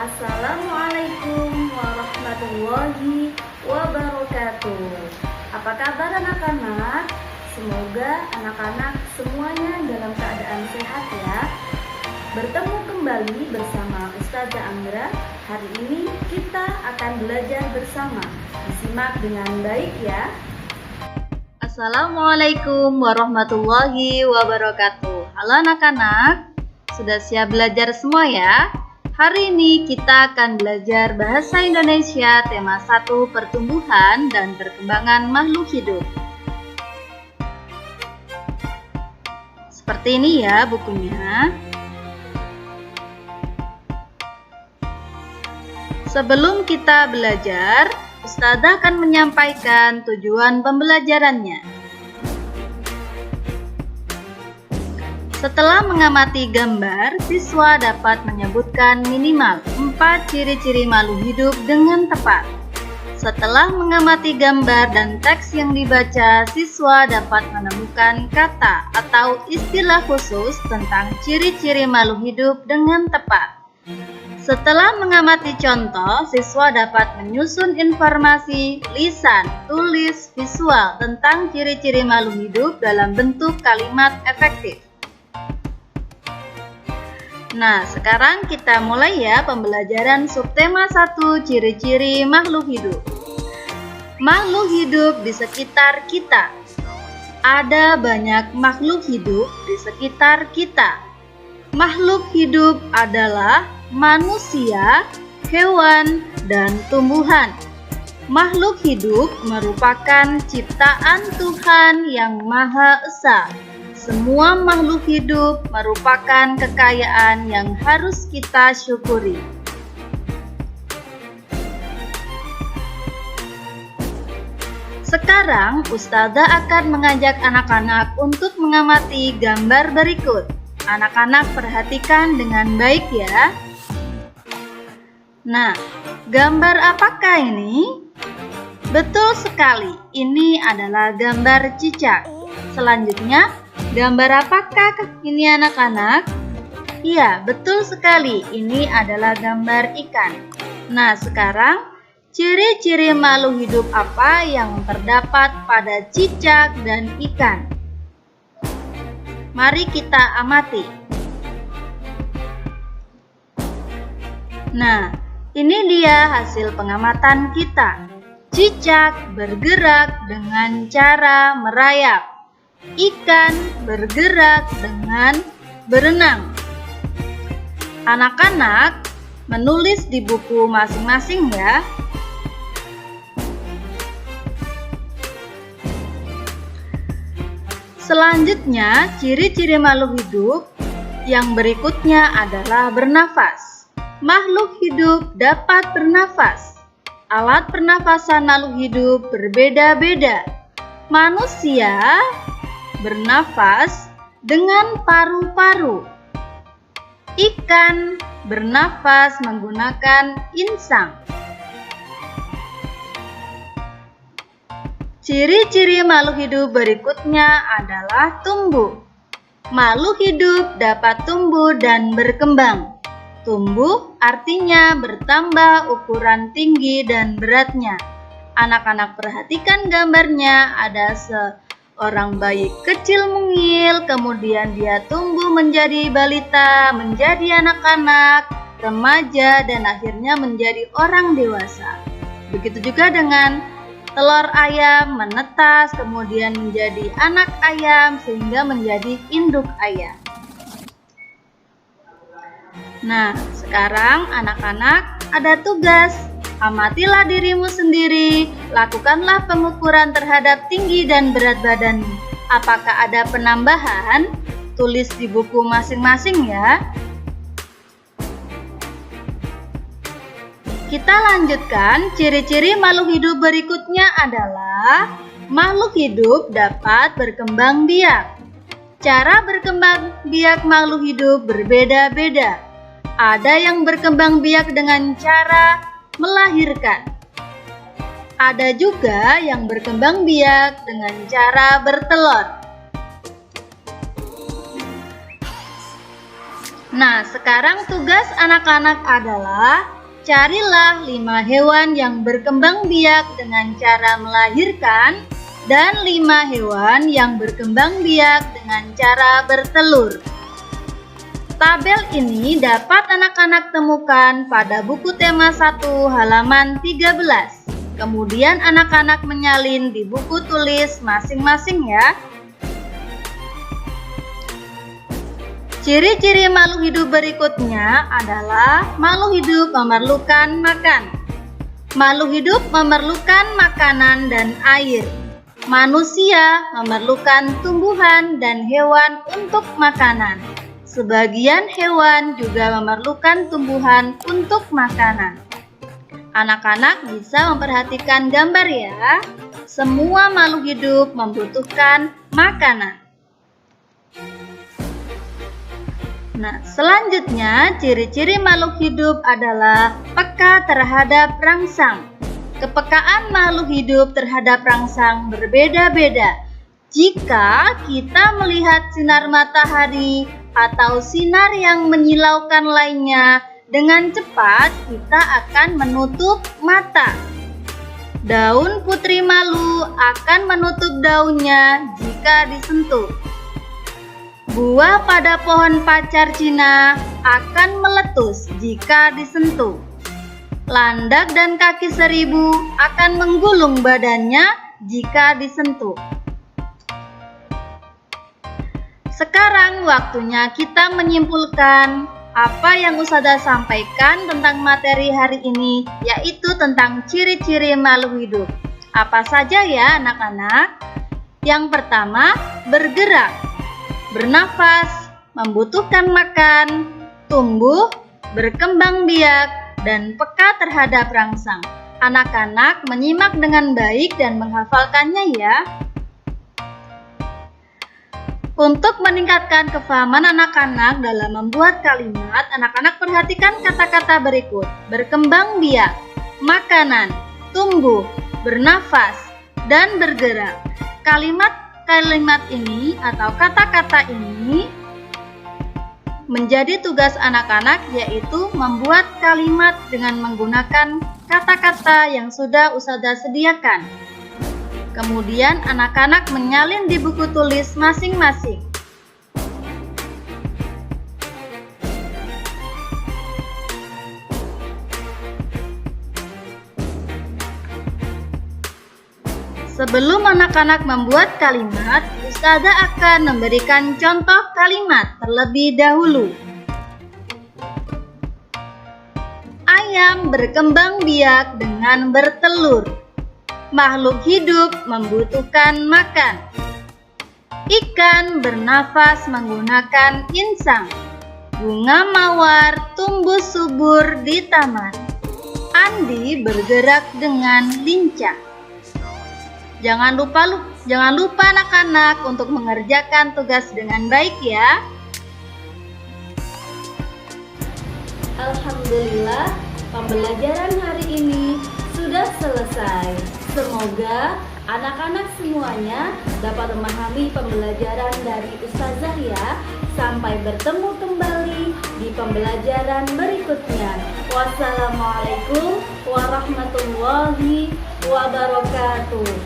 Assalamualaikum warahmatullahi wabarakatuh. Apa kabar anak-anak? Semoga anak-anak semuanya dalam keadaan sehat ya. Bertemu kembali bersama Ustazah Anggra. Hari ini kita akan belajar bersama. Disimak dengan baik ya. Assalamualaikum warahmatullahi wabarakatuh. Halo anak-anak, sudah siap belajar semua ya? Hari ini kita akan belajar bahasa Indonesia tema 1 pertumbuhan dan perkembangan makhluk hidup. Seperti ini ya bukunya. Sebelum kita belajar, Ustazah akan menyampaikan tujuan pembelajarannya. Setelah mengamati gambar, siswa dapat menyebutkan minimal 4 ciri-ciri makhluk hidup dengan tepat. Setelah mengamati gambar dan teks yang dibaca, siswa dapat menemukan kata atau istilah khusus tentang ciri-ciri makhluk hidup dengan tepat. Setelah mengamati contoh, siswa dapat menyusun informasi, lisan, tulis, visual tentang ciri-ciri makhluk hidup dalam bentuk kalimat efektif. Nah, sekarang kita mulai ya pembelajaran subtema 1, ciri-ciri makhluk hidup. Makhluk hidup di sekitar kita. Ada banyak makhluk hidup di sekitar kita. Makhluk hidup adalah manusia, hewan, dan tumbuhan. Makhluk hidup merupakan ciptaan Tuhan yang Maha Esa. Semua makhluk hidup merupakan kekayaan yang harus kita syukuri. Sekarang Ustazah akan mengajak anak-anak untuk mengamati gambar berikut. Anak-anak perhatikan dengan baik ya. Nah, gambar apakah ini? Betul sekali, ini adalah gambar cicak. Selanjutnya, gambar apakah ini anak-anak? Iya, betul sekali. Ini adalah gambar ikan. Nah, sekarang ciri-ciri makhluk hidup apa yang terdapat pada cicak dan ikan? Mari kita amati. Nah, ini dia hasil pengamatan kita. Cicak bergerak dengan cara merayap. Ikan bergerak dengan berenang. Anak-anak menulis di buku masing-masing ya. Selanjutnya, ciri-ciri makhluk hidup yang berikutnya adalah bernafas. Makhluk hidup dapat bernafas. Alat pernafasan makhluk hidup berbeda-beda. Manusia bernafas dengan paru-paru. Ikan bernafas menggunakan insang. Ciri-ciri makhluk hidup berikutnya adalah tumbuh. Makhluk hidup dapat tumbuh dan berkembang. Tumbuh artinya bertambah ukuran tinggi dan beratnya. Anak-anak perhatikan gambarnya, ada seorang bayi kecil mungil, kemudian dia tumbuh menjadi balita, menjadi anak-anak, remaja, dan akhirnya menjadi orang dewasa. Begitu juga dengan telur ayam menetas, kemudian menjadi anak ayam, sehingga menjadi induk ayam. Nah, sekarang anak-anak ada tugas. Amatilah dirimu sendiri, lakukanlah pengukuran terhadap tinggi dan berat badanmu. Apakah ada penambahan? Tulis di buku masing-masing ya. Kita lanjutkan, ciri-ciri makhluk hidup berikutnya adalah makhluk hidup dapat berkembang biak. Cara berkembang biak makhluk hidup berbeda-beda. Ada yang berkembang biak dengan cara melahirkan. Ada juga yang berkembang biak dengan cara bertelur. Nah, sekarang tugas anak-anak adalah Carilah 5 hewan yang berkembang biak dengan cara melahirkan dan 5 hewan yang berkembang biak dengan cara bertelur. Tabel ini dapat anak-anak temukan pada buku tema 1 halaman 13. Kemudian anak-anak menyalin di buku tulis masing-masing ya. Ciri-ciri makhluk hidup berikutnya adalah makhluk hidup memerlukan makan. Makhluk hidup memerlukan makanan dan air. Manusia memerlukan tumbuhan dan hewan untuk makanan. Sebagian hewan juga memerlukan tumbuhan untuk makanan. Anak-anak bisa memperhatikan gambar ya. Semua makhluk hidup membutuhkan makanan. Nah, selanjutnya ciri-ciri makhluk hidup adalah peka terhadap rangsang. Kepekaan makhluk hidup terhadap rangsang berbeda-beda. Jika kita melihat sinar matahari atau sinar yang menyilaukan lainnya dengan cepat, kita akan menutup mata. Daun putri malu akan menutup daunnya jika disentuh. Buah pada pohon pacar Cina akan meletus jika disentuh. Landak dan kaki seribu akan menggulung badannya jika disentuh. Sekarang waktunya kita menyimpulkan apa yang Ustazah sampaikan tentang materi hari ini, yaitu tentang ciri-ciri makhluk hidup. Apa saja ya anak-anak? Yang pertama, bergerak, bernafas, membutuhkan makan, tumbuh, berkembang biak, dan peka terhadap rangsang. Anak-anak menyimak dengan baik dan menghafalkannya ya. Untuk meningkatkan kefahaman anak-anak dalam membuat kalimat, anak-anak perhatikan kata-kata berikut: berkembang biak, makanan, tumbuh, bernafas, dan bergerak. Kalimat ini atau kata-kata ini menjadi tugas anak-anak, yaitu membuat kalimat dengan menggunakan kata-kata yang sudah Ustazah sediakan. Kemudian anak-anak menyalin di buku tulis masing-masing. Sebelum anak-anak membuat kalimat, Ustazah akan memberikan contoh kalimat terlebih dahulu. Ayam berkembang biak dengan bertelur. Makhluk hidup membutuhkan makan. Ikan bernafas menggunakan insang. Bunga mawar tumbuh subur di taman. Andi bergerak dengan lincah. Jangan lupa anak-anak untuk mengerjakan tugas dengan baik ya. Alhamdulillah, pembelajaran hari ini sudah selesai. Semoga anak-anak semuanya dapat memahami pembelajaran dari Ustazah ya. Sampai bertemu kembali di pembelajaran berikutnya. Wassalamualaikum warahmatullahi wabarakatuh.